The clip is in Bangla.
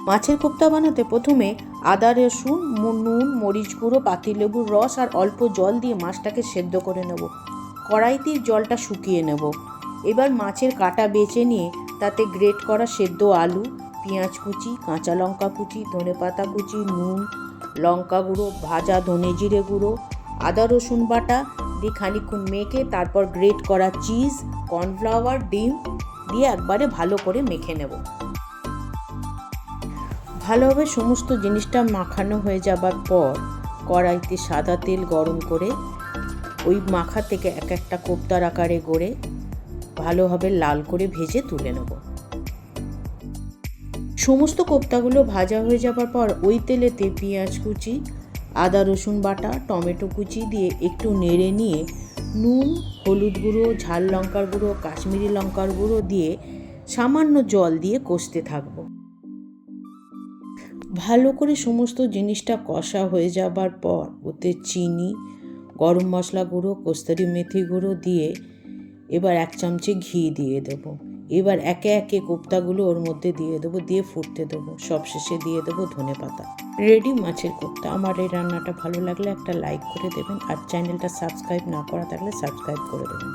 মাছের কোপ্তা বানাতে প্রথমে আদা রসুন নুন মরিচ গুঁড়ো পাতিলেবুর রস আর অল্প জল দিয়ে মাছটাকে সেদ্ধ করে নেব। কড়াইতে জলটা শুকিয়ে নেব। এবার মাছের কাঁটা বেছে নিয়ে তাতে গ্রেট করা সেদ্ধ আলু, পেঁয়াজ কুচি, কাঁচা লঙ্কা কুচি, ধনেপাতা কুচি, নুন, লঙ্কা গুঁড়ো, ভাজা ধনে জিরে গুঁড়ো, আদা রসুন বাটা দিয়ে খানিকক্ষণ মেখে তারপর গ্রেট করা চিজ, কর্নফ্লাওয়ার, ডিম দিয়ে একবারে ভালো করে মেখে নেব। ভালোভাবে সমস্ত জিনিসটা মাখানো হয়ে যাবার পর কড়াইতে সাদা তেল গরম করে ওই মাখা থেকে এক একটা কোপ্তার আকারে গড়ে ভালোভাবে লাল করে ভেজে তুলে নেব। সমস্ত কোপ্তাগুলো ভাজা হয়ে যাবার পর ওই তেলেতে পেঁয়াজ কুচি, আদা রসুন বাটা, টমেটো কুচি দিয়ে একটু নেড়ে নিয়ে নুন, হলুদ গুঁড়ো, ঝাল লঙ্কার গুঁড়ো, কাশ্মীরি লঙ্কার গুঁড়ো দিয়ে সামান্য জল দিয়ে কষতে থাকবো। ভালো করে সমস্ত জিনিসটা কষা হয়ে যাবার পর ওতে চিনি, গরম মশলা গুঁড়ো, কস্তুরি মেথি গুঁড়ো দিয়ে এবার 1 চামচে ঘি দিয়ে দেবো। এবার একে একে কোপ্তাগুলো ওর মধ্যে দিয়ে দেবো, দিয়ে ফুটতে দেবো। সবশেষে দিয়ে দেবো ধনেপাতা। রেডি মাছের কোপ্তা। আমার এই রান্নাটা ভালো লাগলে একটা লাইক করে দেবেন, আর চ্যানেলটা সাবস্ক্রাইব না করা থাকলে সাবস্ক্রাইব করে দেবেন।